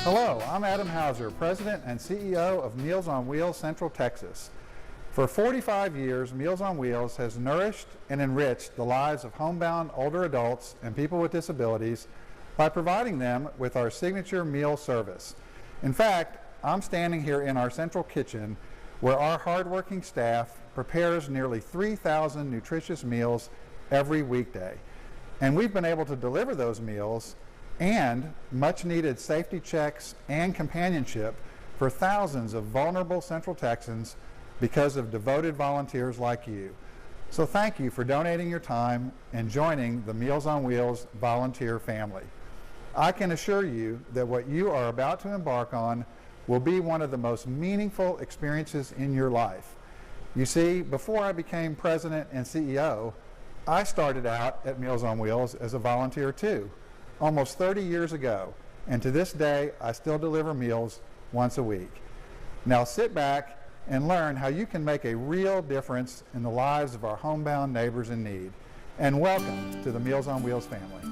Hello, I'm Adam Hauser, President and CEO of Meals on Wheels Central Texas. For 45 years, Meals on Wheels has nourished and enriched the lives of homebound older adults and people with disabilities by providing them with our signature meal service. In fact, I'm standing here in our central kitchen where our hardworking staff prepares nearly 3,000 nutritious meals every weekday. And we've been able to deliver those meals and much needed safety checks and companionship for thousands of vulnerable Central Texans because of devoted volunteers like you. So thank you for donating your time and joining the Meals on Wheels volunteer family. I can assure you that what you are about to embark on will be one of the most meaningful experiences in your life. You see, before I became president and CEO, I started out at Meals on Wheels as a volunteer too, almost 30 years ago, and to this day I still deliver meals once a week. Now sit back and learn how you can make a real difference in the lives of our homebound neighbors in need. And welcome to the Meals on Wheels family.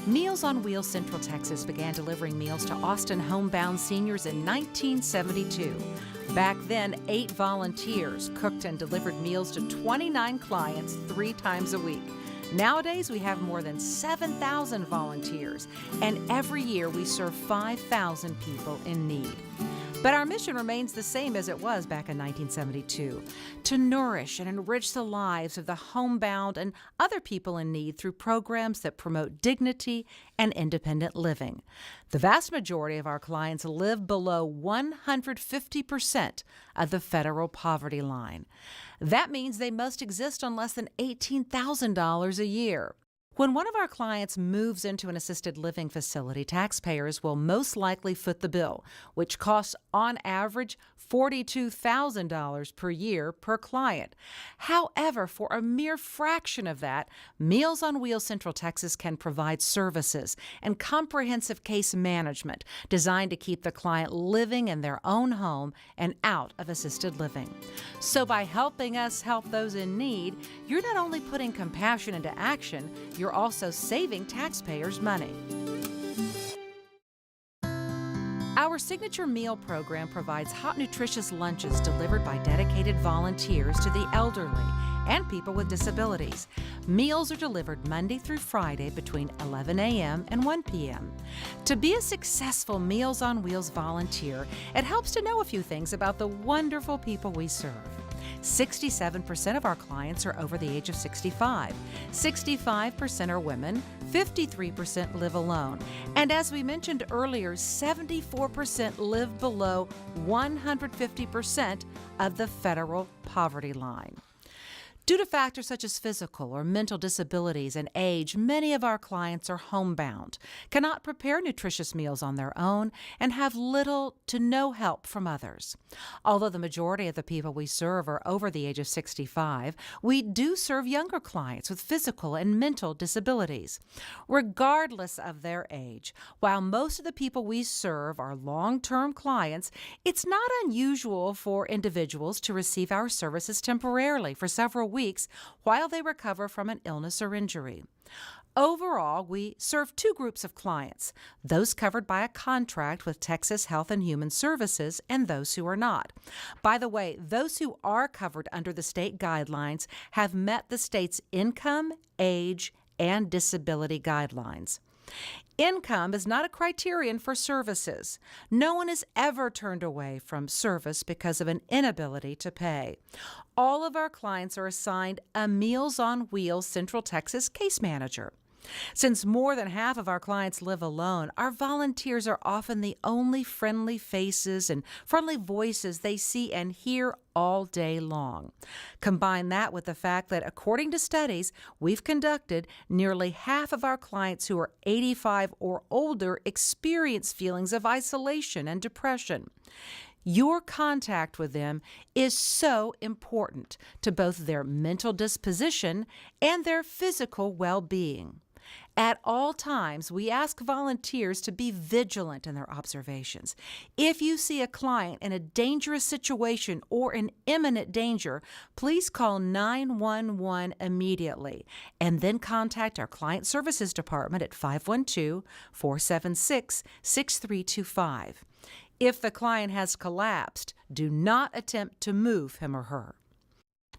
Meals on Wheels Central Texas began delivering meals to Austin homebound seniors in 1972. Back then, 8 volunteers cooked and delivered meals to 29 clients 3 times a week. Nowadays, we have more than 7,000 volunteers, and every year we serve 5,000 people in need. But our mission remains the same as it was back in 1972, to nourish and enrich the lives of the homebound and other people in need through programs that promote dignity and independent living. The vast majority of our clients live below 150% of the federal poverty line. That means they must exist on less than $18,000 a year. When one of our clients moves into an assisted living facility, taxpayers will most likely foot the bill, which costs on average $42,000 per year per client. However, for a mere fraction of that, Meals on Wheels Central Texas can provide services and comprehensive case management designed to keep the client living in their own home and out of assisted living. So by helping us help those in need, you're not only putting compassion into action, you're also saving taxpayers money. Our signature meal program provides hot, nutritious lunches delivered by dedicated volunteers to the elderly and people with disabilities. Meals are delivered Monday through Friday between 11 a.m. and 1 p.m. To be a successful Meals on Wheels volunteer, it helps to know a few things about the wonderful people we serve. 67% of our clients are over the age of 65. 65% are women, 53% live alone. And as we mentioned earlier, 74% live below 150% of the federal poverty line. Due to factors such as physical or mental disabilities and age, many of our clients are homebound, cannot prepare nutritious meals on their own, and have little to no help from others. Although the majority of the people we serve are over the age of 65, we do serve younger clients with physical and mental disabilities. Regardless of their age, while most of the people we serve are long-term clients, it's not unusual for individuals to receive our services temporarily for several weeks while they recover from an illness or injury. Overall, we serve 2 groups of clients, those covered by a contract with Texas Health and Human Services and those who are not. By the way, those who are covered under the state guidelines have met the state's income, age, and disability guidelines. Income is not a criterion for services. No one is ever turned away from service because of an inability to pay. All of our clients are assigned a Meals on Wheels Central Texas case manager. Since more than half of our clients live alone, our volunteers are often the only friendly faces and friendly voices they see and hear all day long. Combine that with the fact that, according to studies we've conducted, nearly half of our clients who are 85 or older experience feelings of isolation and depression. Your contact with them is so important to both their mental disposition and their physical well-being. At all times, we ask volunteers to be vigilant in their observations. If you see a client in a dangerous situation or in imminent danger, please call 911 immediately and then contact our Client Services Department at 512-476-6325. If the client has collapsed, do not attempt to move him or her.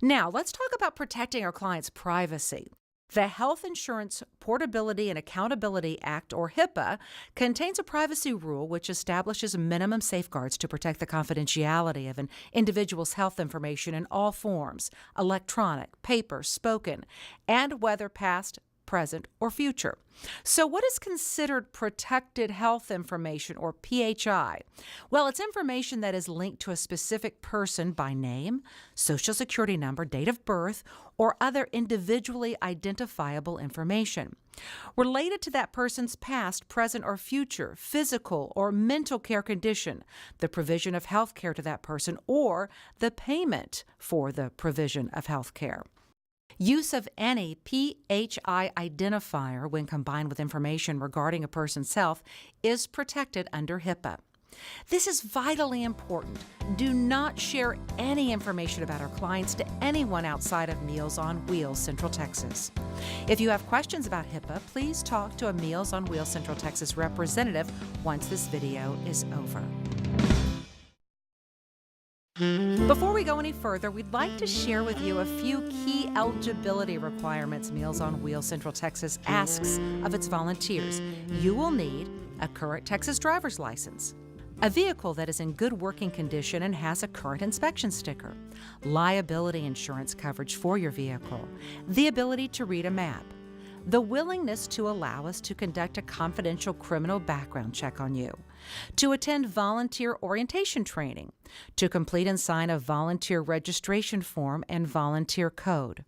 Now, let's talk about protecting our client's privacy. The Health Insurance Portability and Accountability Act, or HIPAA, contains a privacy rule which establishes minimum safeguards to protect the confidentiality of an individual's health information in all forms, electronic, paper, spoken, and whether past, present, or future. So what is considered protected health information, or PHI? Well, it's information that is linked to a specific person by name, social security number, date of birth, or other individually identifiable information related to that person's past, present, or future physical or mental care condition, the provision of health care to that person, or the payment for the provision of health care. Use of any PHI identifier when combined with information regarding a person's health is protected under HIPAA. This is vitally important. Do not share any information about our clients to anyone outside of Meals on Wheels Central Texas. If you have questions about HIPAA, please talk to a Meals on Wheels Central Texas representative once this video is over. Before we go any further, we'd like to share with you a few key eligibility requirements Meals on Wheels Central Texas asks of its volunteers. You will need a current Texas driver's license, a vehicle that is in good working condition and has a current inspection sticker, liability insurance coverage for your vehicle, the ability to read a map, the willingness to allow us to conduct a confidential criminal background check on you, to attend volunteer orientation training, to complete and sign a volunteer registration form and volunteer code.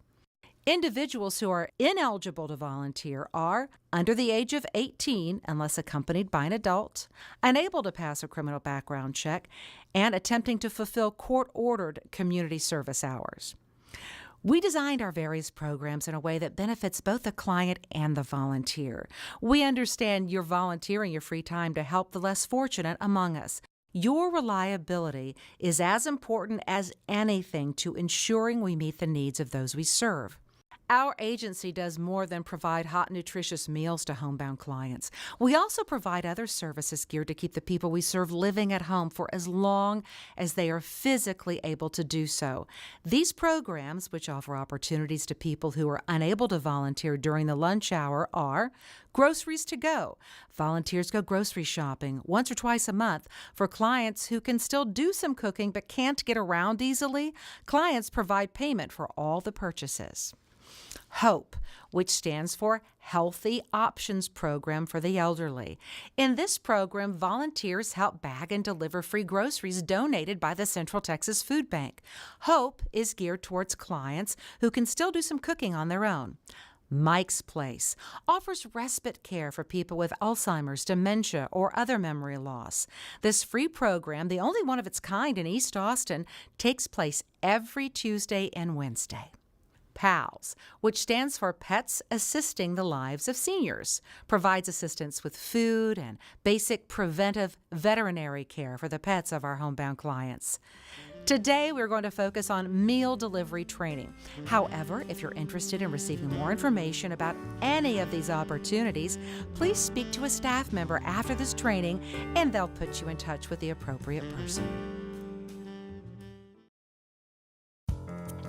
Individuals who are ineligible to volunteer are under the age of 18 unless accompanied by an adult, unable to pass a criminal background check, and attempting to fulfill court-ordered community service hours. We designed our various programs in a way that benefits both the client and the volunteer. We understand you're volunteering your free time to help the less fortunate among us. Your reliability is as important as anything to ensuring we meet the needs of those we serve. Our agency does more than provide hot, nutritious meals to homebound clients. We also provide other services geared to keep the people we serve living at home for as long as they are physically able to do so. These programs, which offer opportunities to people who are unable to volunteer during the lunch hour, are Groceries to Go. Volunteers go grocery shopping once or twice a month. For clients who can still do some cooking but can't get around easily, clients provide payment for all the purchases. HOPE, which stands for Healthy Options Program for the Elderly. In this program, volunteers help bag and deliver free groceries donated by the Central Texas Food Bank. HOPE is geared towards clients who can still do some cooking on their own. Mike's Place offers respite care for people with Alzheimer's, dementia, or other memory loss. This free program, the only one of its kind in East Austin, takes place every Tuesday and Wednesday. PALS, which stands for Pets Assisting the Lives of Seniors, provides assistance with food and basic preventive veterinary care for the pets of our homebound clients. Today, we're going to focus on meal delivery training. However, if you're interested in receiving more information about any of these opportunities, please speak to a staff member after this training, and they'll put you in touch with the appropriate person.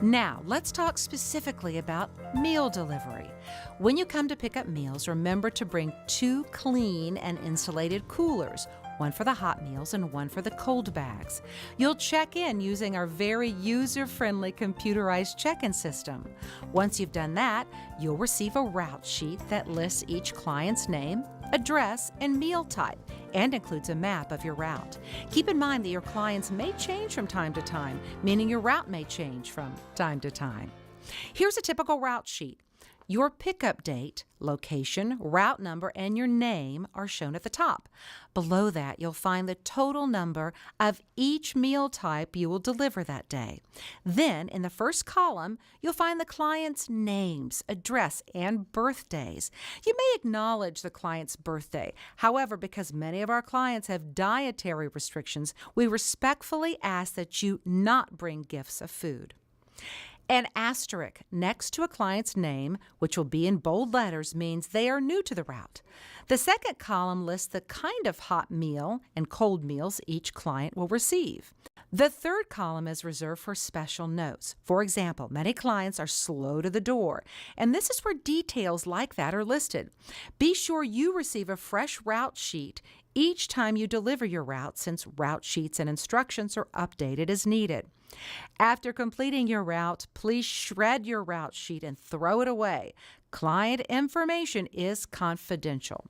Now, let's talk specifically about meal delivery. When you come to pick up meals, remember to bring 2 clean and insulated coolers, one for the hot meals and one for the cold bags. You'll check in using our very user-friendly computerized check-in system. Once you've done that, you'll receive a route sheet that lists each client's name, address, and meal type, and includes a map of your route. Keep in mind that your clients may change from time to time, meaning your route may change from time to time. Here's a typical route sheet. Your pickup date, location, route number, and your name are shown at the top. Below that, you'll find the total number of each meal type you will deliver that day. Then, in the first column, you'll find the client's names, address, and birthdays. You may acknowledge the client's birthday. However, because many of our clients have dietary restrictions, we respectfully ask that you not bring gifts of food. An asterisk next to a client's name, which will be in bold letters, means they are new to the route. The second column lists the kind of hot meal and cold meals each client will receive. The third column is reserved for special notes. For example, many clients are slow to the door, and this is where details like that are listed. Be sure you receive a fresh route sheet each time you deliver your route, since route sheets and instructions are updated as needed. After completing your route, please shred your route sheet and throw it away. Client information is confidential.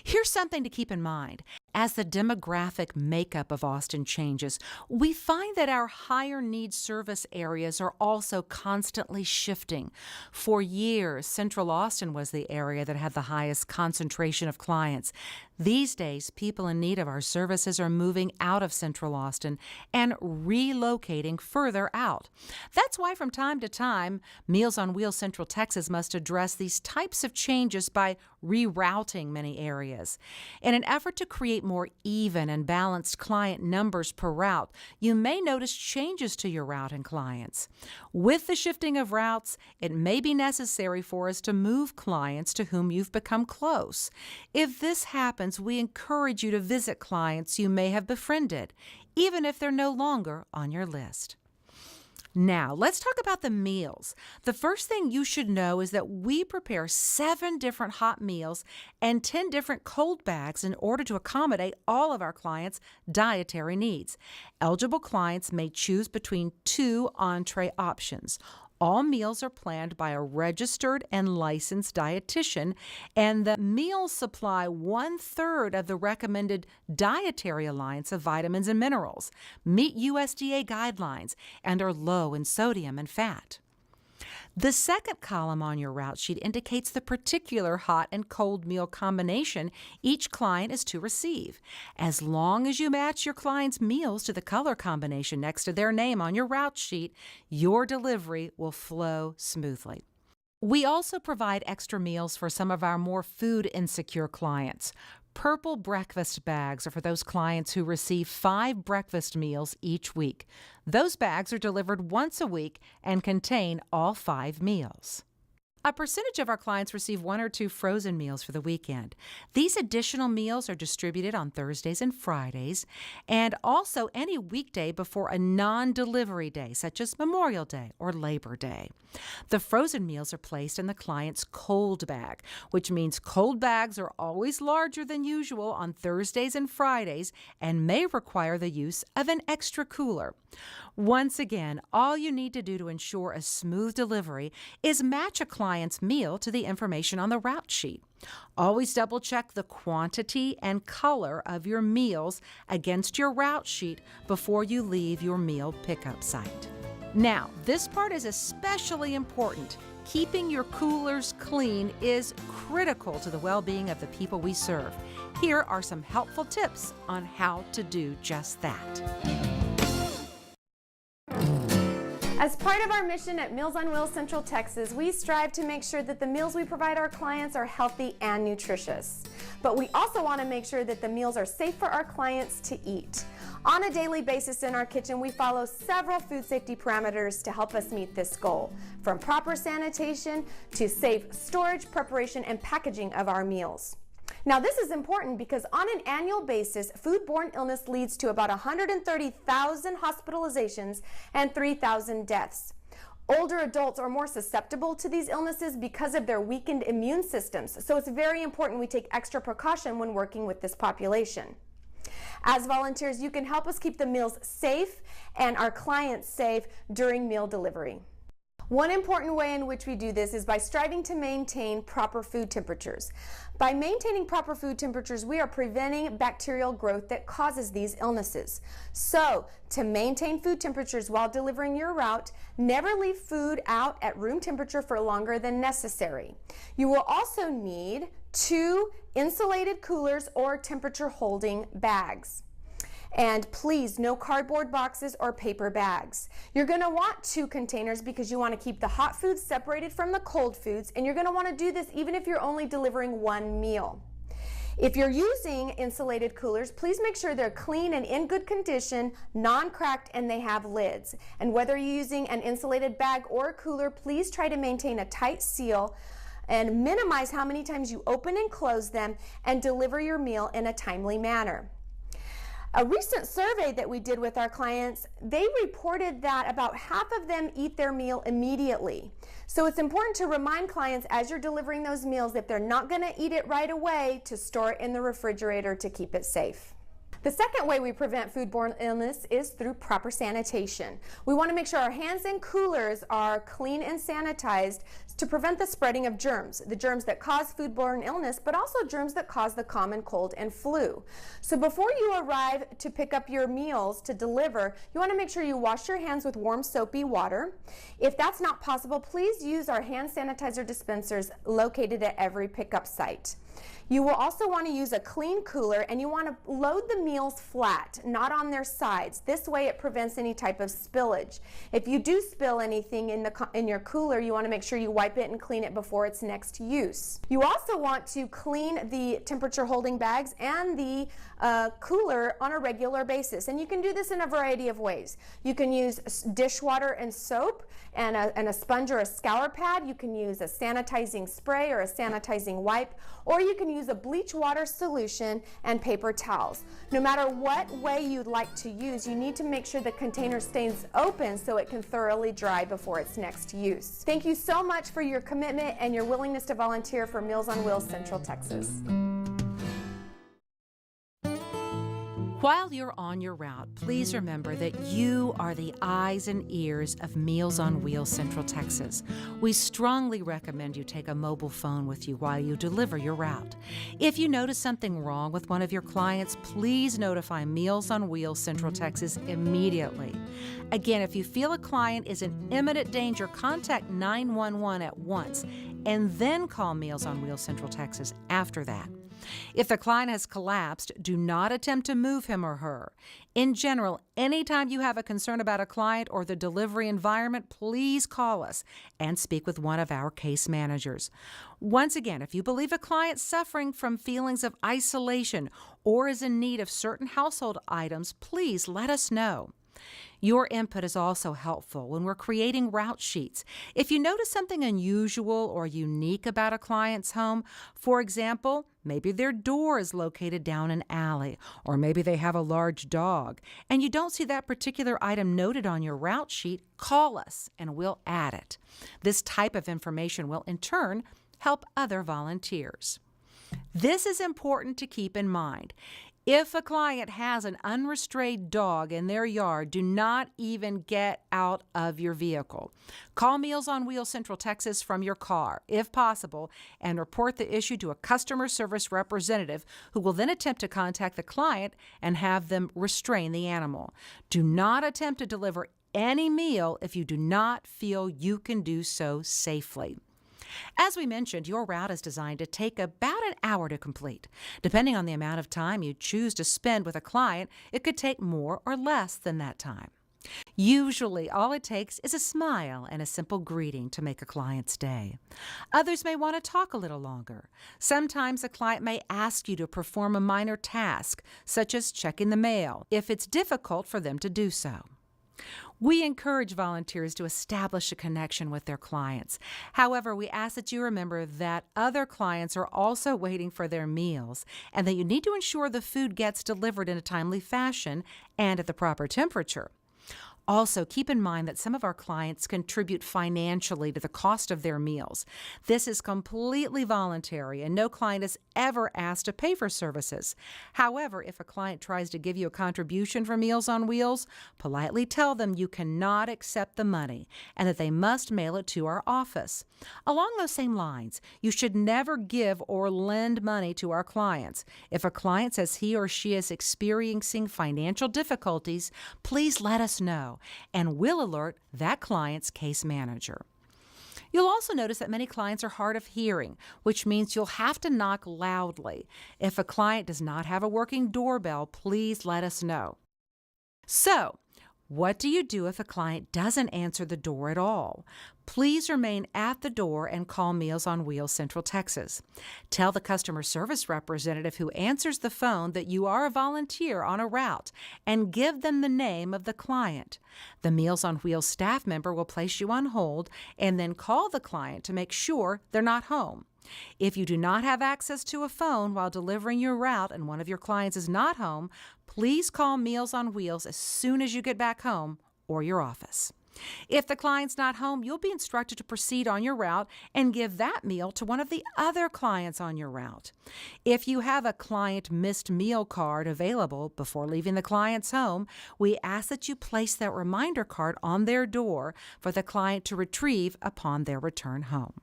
Here's something to keep in mind. As the demographic makeup of Austin changes, we find that our higher needs service areas are also constantly shifting. For years, Central Austin was the area that had the highest concentration of clients. These days, people in need of our services are moving out of Central Austin and relocating further out. That's why from time to time, Meals on Wheels Central Texas must address these types of changes by rerouting many areas. In an effort to create more even and balanced client numbers per route, you may notice changes to your route and clients. With the shifting of routes, it may be necessary for us to move clients to whom you've become close. If this happens, we encourage you to visit clients you may have befriended, even if they're no longer on your list. Now, let's talk about the meals. The first thing you should know is that we prepare 7 different hot meals and 10 different cold bags in order to accommodate all of our clients' dietary needs. Eligible clients may choose between 2 entree options. All meals are planned by a registered and licensed dietitian, and the meals supply 1/3 of the recommended Dietary Alliance of vitamins and minerals, meet USDA guidelines, and are low in sodium and fat. The second column on your route sheet indicates the particular hot and cold meal combination each client is to receive. As long as you match your client's meals to the color combination next to their name on your route sheet, your delivery will flow smoothly. We also provide extra meals for some of our more food-insecure clients. Purple breakfast bags are for those clients who receive 5 breakfast meals each week. Those bags are delivered once a week and contain all 5 meals. A percentage of our clients receive 1 or 2 frozen meals for the weekend. These additional meals are distributed on Thursdays and Fridays, and also any weekday before a non-delivery day, such as Memorial Day or Labor Day. The frozen meals are placed in the client's cold bag, which means cold bags are always larger than usual on Thursdays and Fridays and may require the use of an extra cooler. Once again, all you need to do to ensure a smooth delivery is match a client's meal to the information on the route sheet. Always double-check the quantity and color of your meals against your route sheet before you leave your meal pickup site. Now, this part is especially important. Keeping your coolers clean is critical to the well-being of the people we serve. Here are some helpful tips on how to do just that. As part of our mission at Meals on Wheels Central Texas, we strive to make sure that the meals we provide our clients are healthy and nutritious. But we also want to make sure that the meals are safe for our clients to eat. On a daily basis in our kitchen, we follow several food safety parameters to help us meet this goal, from proper sanitation to safe storage, preparation, and packaging of our meals. Now, this is important because on an annual basis, foodborne illness leads to about 130,000 hospitalizations and 3,000 deaths. Older adults are more susceptible to these illnesses because of their weakened immune systems, so it's very important we take extra precaution when working with this population. As volunteers, you can help us keep the meals safe and our clients safe during meal delivery. One important way in which we do this is by striving to maintain proper food temperatures. By maintaining proper food temperatures, we are preventing bacterial growth that causes these illnesses. So, to maintain food temperatures while delivering your route, never leave food out at room temperature for longer than necessary. You will also need 2 insulated coolers or temperature holding bags. And please, no cardboard boxes or paper bags. You're going to want 2 containers because you want to keep the hot foods separated from the cold foods, and you're going to want to do this even if you're only delivering 1 meal. If you're using insulated coolers, please make sure they're clean and in good condition, non-cracked, and they have lids. And whether you're using an insulated bag or a cooler, please try to maintain a tight seal and minimize how many times you open and close them, and deliver your meal in a timely manner. A recent survey that we did with our clients, they reported that about half of them eat their meal immediately. So it's important to remind clients as you're delivering those meals, if they're not going to eat it right away, to store it in the refrigerator to keep it safe. The second way we prevent foodborne illness is through proper sanitation. We want to make sure our hands and coolers are clean and sanitized to prevent the spreading of germs, the germs that cause foodborne illness, but also germs that cause the common cold and flu. So before you arrive to pick up your meals to deliver, you want to make sure you wash your hands with warm soapy water. If that's not possible, please use our hand sanitizer dispensers located at every pickup site. You will also want to use a clean cooler, and you want to load the meals flat, not on their sides. This way it prevents any type of spillage. If you do spill anything in your cooler, you want to make sure you wipe it and clean it before its next use. You also want to clean the temperature holding bags and the cooler on a regular basis, and you can do this in a variety of ways. You can use dishwater and soap and a sponge or a scour pad. You can use a sanitizing spray or a sanitizing wipe, or you can use a bleach water solution and paper towels. No matter what way you'd like to use, you need to make sure the container stays open so it can thoroughly dry before its next use. Thank you so much for your commitment and your willingness to volunteer for Meals on Wheels Central Texas. While you're on your route, please remember that you are the eyes and ears of Meals on Wheels Central Texas. We strongly recommend you take a mobile phone with you while you deliver your route. If you notice something wrong with one of your clients, please notify Meals on Wheels Central Texas immediately. Again, if you feel a client is in imminent danger, contact 911 at once and then call Meals on Wheels Central Texas after that. If the client has collapsed, do not attempt to move him or her. In general, anytime you have a concern about a client or the delivery environment, please call us and speak with one of our case managers. Once again, if you believe a client suffering from feelings of isolation or is in need of certain household items, please let us know. Your input is also helpful when we're creating route sheets. If you notice something unusual or unique about a client's home, for example, maybe their door is located down an alley, or maybe they have a large dog, and you don't see that particular item noted on your route sheet, call us and we'll add it. This type of information will, in turn, help other volunteers. This is important to keep in mind. If a client has an unrestrained dog in their yard, do not even get out of your vehicle. Call Meals on Wheels Central Texas from your car, if possible, and report the issue to a customer service representative who will then attempt to contact the client and have them restrain the animal. Do not attempt to deliver any meal if you do not feel you can do so safely. As we mentioned, your route is designed to take about an hour to complete. Depending on the amount of time you choose to spend with a client, it could take more or less than that time. Usually, all it takes is a smile and a simple greeting to make a client's day. Others may want to talk a little longer. Sometimes a client may ask you to perform a minor task, such as checking the mail, if it's difficult for them to do so. We encourage volunteers to establish a connection with their clients. However, we ask that you remember that other clients are also waiting for their meals and that you need to ensure the food gets delivered in a timely fashion and at the proper temperature. Also, keep in mind that some of our clients contribute financially to the cost of their meals. This is completely voluntary, and no client is ever asked to pay for services. However, if a client tries to give you a contribution for Meals on Wheels, politely tell them you cannot accept the money and that they must mail it to our office. Along those same lines, you should never give or lend money to our clients. If a client says he or she is experiencing financial difficulties, please let us know, and we'll alert that client's case manager. You'll also notice that many clients are hard of hearing, which means you'll have to knock loudly. If a client does not have a working doorbell, please let us know. So, what do you do if a client doesn't answer the door at all? Please remain at the door and call Meals on Wheels Central Texas. Tell the customer service representative who answers the phone that you are a volunteer on a route and give them the name of the client. The Meals on Wheels staff member will place you on hold and then call the client to make sure they're not home. If you do not have access to a phone while delivering your route and one of your clients is not home, please call Meals on Wheels as soon as you get back home or your office. If the client's not home, you'll be instructed to proceed on your route and give that meal to one of the other clients on your route. If you have a client missed meal card available before leaving the client's home, we ask that you place that reminder card on their door for the client to retrieve upon their return home.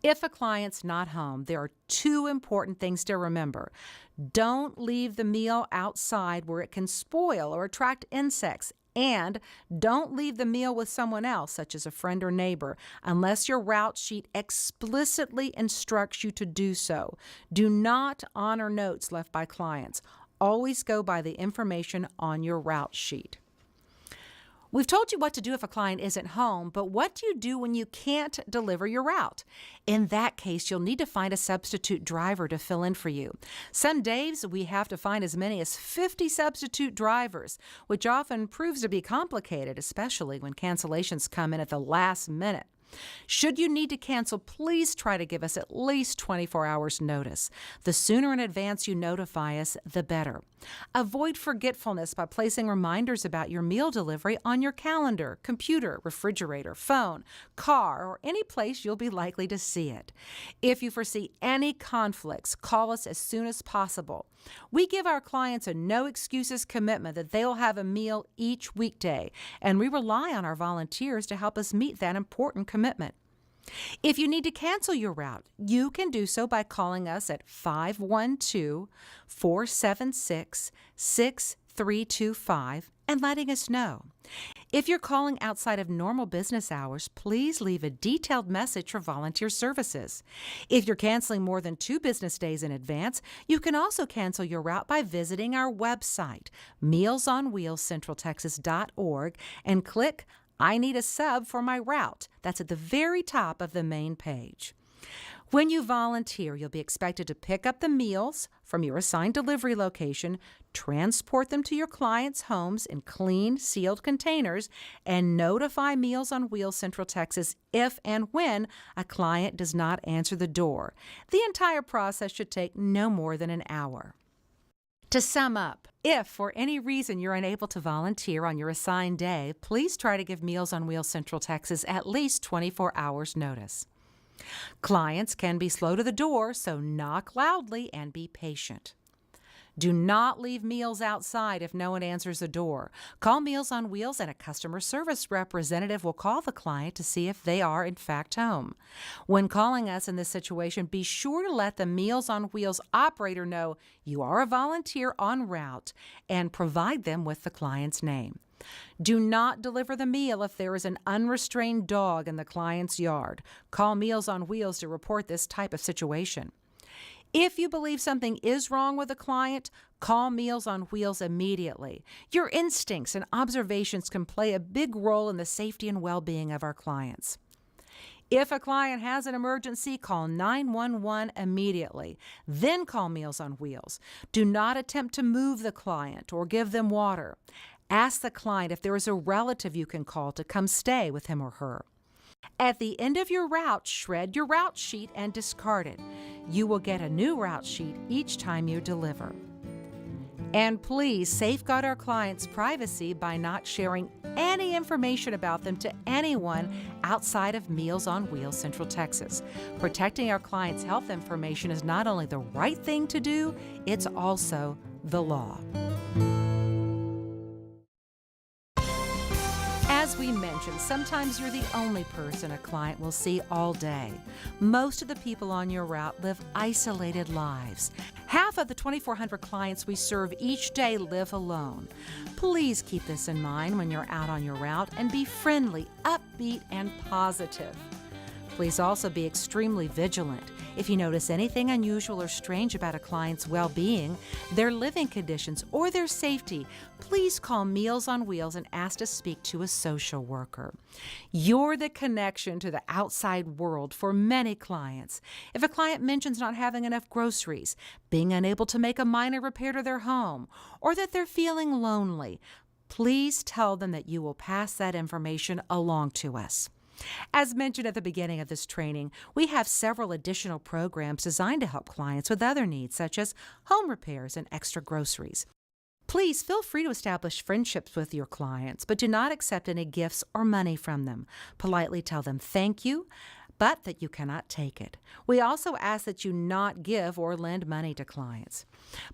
If a client's not home, there are two important things to remember. Don't leave the meal outside where it can spoil or attract insects. And don't leave the meal with someone else, such as a friend or neighbor, unless your route sheet explicitly instructs you to do so. Do not honor notes left by clients. Always go by the information on your route sheet. We've told you what to do if a client isn't home, but what do you do when you can't deliver your route? In that case, you'll need to find a substitute driver to fill in for you. Some days we have to find as many as 50 substitute drivers, which often proves to be complicated, especially when cancellations come in at the last minute. Should you need to cancel, please try to give us at least 24 hours notice. The sooner in advance you notify us, the better. Avoid forgetfulness by placing reminders about your meal delivery on your calendar, computer, refrigerator, phone, car, or any place you'll be likely to see it. If you foresee any conflicts, call us as soon as possible. We give our clients a no excuses commitment that they'll have a meal each weekday, and we rely on our volunteers to help us meet that important commitment. If you need to cancel your route, you can do so by calling us at 512-476-6325 and letting us know. If you're calling outside of normal business hours, please leave a detailed message for volunteer services. If you're canceling more than 2 business days in advance, you can also cancel your route by visiting our website, mealsonwheelscentraltexas.org, and click I need a sub for my route. That's at the very top of the main page. When you volunteer, you'll be expected to pick up the meals from your assigned delivery location, transport them to your clients' homes in clean, sealed containers, and notify Meals on Wheels Central Texas if and when a client does not answer the door. The entire process should take no more than an hour. To sum up, if for any reason you're unable to volunteer on your assigned day, please try to give Meals on Wheels Central Texas at least 24 hours notice. Clients can be slow to the door, so knock loudly and be patient. Do not leave meals outside if no one answers the door. Call Meals on Wheels and a customer service representative will call the client to see if they are in fact home. When calling us in this situation, be sure to let the Meals on Wheels operator know you are a volunteer en route and provide them with the client's name. Do not deliver the meal if there is an unrestrained dog in the client's yard. Call Meals on Wheels to report this type of situation. If you believe something is wrong with a client, call Meals on Wheels immediately. Your instincts and observations can play a big role in the safety and well-being of our clients. If a client has an emergency, call 911 immediately. Then call Meals on Wheels. Do not attempt to move the client or give them water. Ask the client if there is a relative you can call to come stay with him or her. At the end of your route, shred your route sheet and discard it. You will get a new route sheet each time you deliver. And please safeguard our clients' privacy by not sharing any information about them to anyone outside of Meals on Wheels Central Texas. Protecting our clients' health information is not only the right thing to do, it's also the law. As we mentioned, sometimes you're the only person a client will see all day. Most of the people on your route live isolated lives. Half of the 2,400 clients we serve each day live alone. Please keep this in mind when you're out on your route and be friendly, upbeat, and positive. Please also be extremely vigilant. If you notice anything unusual or strange about a client's well-being, their living conditions, or their safety, please call Meals on Wheels and ask to speak to a social worker. You're the connection to the outside world for many clients. If a client mentions not having enough groceries, being unable to make a minor repair to their home, or that they're feeling lonely, please tell them that you will pass that information along to us. As mentioned at the beginning of this training, we have several additional programs designed to help clients with other needs, such as home repairs and extra groceries. Please feel free to establish friendships with your clients, but do not accept any gifts or money from them. Politely tell them thank you, but that you cannot take it. We also ask that you not give or lend money to clients.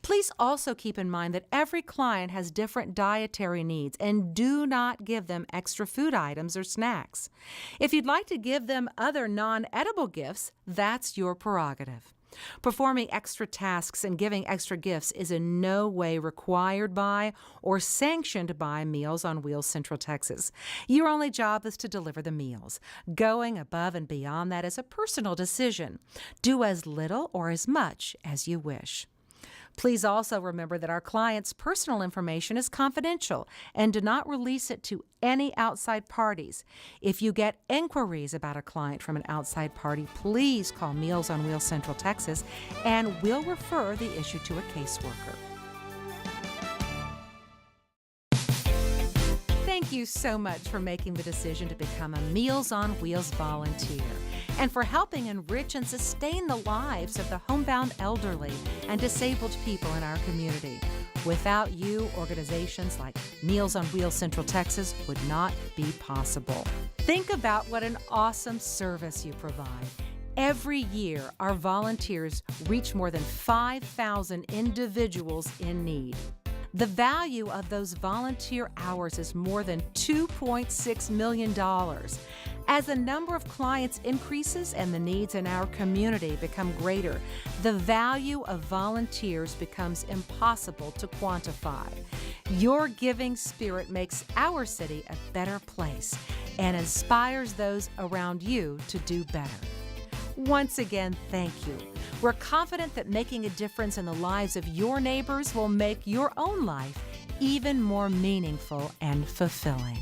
Please also keep in mind that every client has different dietary needs, and do not give them extra food items or snacks. If you'd like to give them other non-edible gifts, that's your prerogative. Performing extra tasks and giving extra gifts is in no way required by or sanctioned by Meals on Wheels Central Texas. Your only job is to deliver the meals. Going above and beyond that is a personal decision. Do as little or as much as you wish. Please also remember that our clients' personal information is confidential and do not release it to any outside parties. If you get inquiries about a client from an outside party, please call Meals on Wheels Central Texas and we'll refer the issue to a caseworker. Thank you so much for making the decision to become a Meals on Wheels volunteer and for helping enrich and sustain the lives of the homebound elderly and disabled people in our community. Without you, organizations like Meals on Wheels Central Texas would not be possible. Think about what an awesome service you provide. Every year, our volunteers reach more than 5,000 individuals in need. The value of those volunteer hours is more than $2.6 million. As the number of clients increases and the needs in our community become greater, the value of volunteers becomes impossible to quantify. Your giving spirit makes our city a better place and inspires those around you to do better. Once again, thank you. We're confident that making a difference in the lives of your neighbors will make your own life even more meaningful and fulfilling.